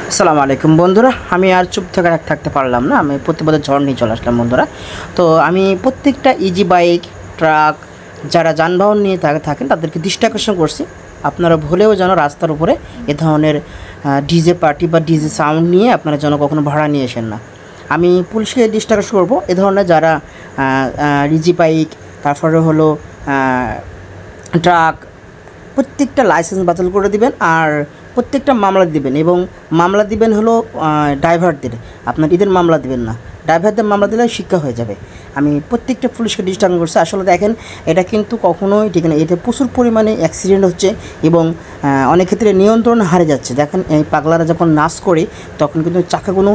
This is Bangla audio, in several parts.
আসসালামু আলাইকুম বন্ধুরা, আমি আর চুপ থাকতে পারলাম না। আমি প্রতিবাদের ঝড় নিয়ে চলে আসলাম বন্ধুরা। তো আমি প্রত্যেকটা ইজি বাইক, ট্রাক যারা যানবাহন নিয়ে থাকেন তাদেরকে দৃষ্টি আকর্ষণ করছি, আপনারা ভুলেও যেন রাস্তার উপরে এ ধরনের ডিজে পার্টি বা ডিজে সাউন্ড নিয়ে আপনারা যেন কখনো ভাড়া নিয়ে আসেন না। আমি পুলিশকে দৃষ্টি আকর্ষণ করবো এ ধরনের যারা ইজি বাইক, তারপরে হলো ট্রাক, প্রত্যেকটা লাইসেন্স বাতিল করে দিবেন আর প্রত্যেকটা মামলা দিবেন, এবং মামলা দিবেন হলো ড্রাইভারদের, আপনার ঈদের মামলা দিবেন না। ড্রাইভারদের মামলা দিলে শিক্ষা হয়ে যাবে। আমি প্রত্যেকটা পুলিশকে ডিস্টার্ব করছি। আসলে দেখেন, এটা কিন্তু কখনোই ঠিক না। এতে প্রচুর পরিমাণে অ্যাক্সিডেন্ট হচ্ছে এবং অনেক ক্ষেত্রে নিয়ন্ত্রণ হারিয়ে যাচ্ছে। দেখেন, এই পাগলারা যখন নাচ করে তখন কিন্তু চাকাগুলো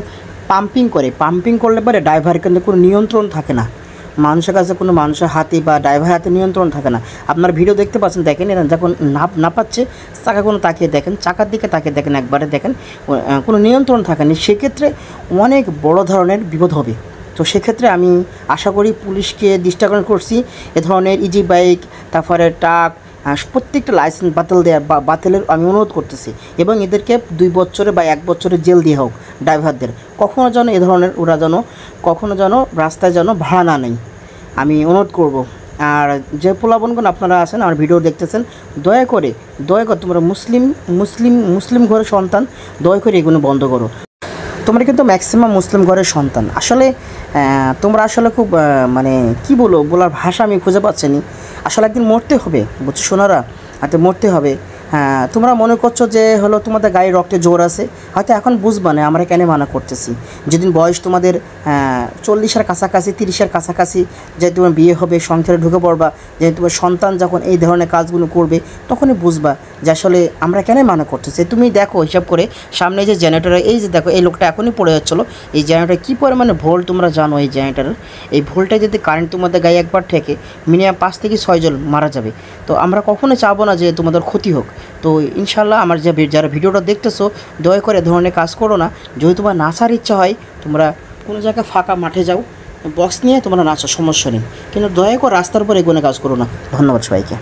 পাম্পিং করলে পরে ড্রাইভার কিন্তু কোনো নিয়ন্ত্রণ থাকে না। মানুষের কাছে কোনো মানুষের হাতে বা ড্রাইভার হাতে নিয়ন্ত্রণ থাকে না। আপনার ভিডিও দেখতে পাচ্ছেন, দেখেন এরা যখন না পাচ্ছে চাকা কোনো তাকিয়ে দেখেন, চাকার দিকে তাকিয়ে দেখেন, একবারে দেখেন কোনো নিয়ন্ত্রণ থাকে না। সেক্ষেত্রে অনেক বড় ধরনের বিপদ হবে। তো সেক্ষেত্রে আমি আশা করি পুলিশকে দৃষ্টি আকর্ষণ করছি, এ ধরনের ইজি বাইক, তারপরে ট্রাক প্রত্যেকটা লাইসেন্স বাতিলের আমি অনুরোধ করতেছি, এবং এদেরকে 2 বছরে বা 1 বছরের জেল দিয়ে হোক ড্রাইভারদের। কখনও যেন এ ধরনের ওরা যেন কখনও যেন রাস্তায় যেন ভাড়া না নেই, আমি অনুরোধ করব। আর যে পোলাবনগণ আপনারা আছেন আমার ভিডিও দেখতেছেন, দয়া করে তোমরা মুসলিম ঘরের সন্তান, দয়া করে এগুলো বন্ধ করো। তোমরা কিন্তু ম্যাক্সিমাম মুসলিম ঘরের সন্তান। আসলে তোমরা আসলে খুব মানে কি বলার ভাষা আমি খুঁজে পাচ্ছিনি। আসলে একদিন মরতে হবে, বুঝছো সোনারা, হাতে মরতে হবে। তোমরা মনে করছো যে হলো তোমাদের গায়ে রক্তে জোর আছে, হয়তো এখন বুঝবা না আমরা কেন মানা করতেছি। যেদিন বয়স তোমাদের 40-এর কাছাকাছি, 30-এর কাছাকাছি, যে তোমার বিয়ে হবে, সংসারে ঢুকে পড়বা, যে তোমার সন্তান যখন এই ধরনের কাজগুলো করবে, তখনই বুঝবা যে আসলে আমরা কেন মানা করতেছি। তুমি দেখো হিসাব করে, সামনে যে জেনারেটর, এই যে দেখো এই লোকটা এখনই পড়ে যাচ্ছিলো, এই জেনারেটর কী পরিমাণে ভোল্ট তোমরা জানো। এই জেনারেটারের এই ভোল্টটায় যদি কারেন্ট তোমাদের গায়ে একবার ঠেকে, মিনিমাম 5 থেকে 6 জন মারা যাবে। তো আমরা কখনোই চাবো না যে তোমাদের ক্ষতি হোক। তো ইনশাল্লাহ আমার যারা ভিডিওটা দেখতেছো, দয়া করে ধরনের কাজ করো না। যদি তোমার নাচার ইচ্ছা হয়, তোমরা কোনো জায়গায় ফাঁকা মাঠে যাও, বক্স নিয়ে তোমরা নাচো, সমস্যা নেই, কিন্তু দয়া করে রাস্তার উপর এগোনে কাজ করো না। ধন্যবাদ সবাইকে।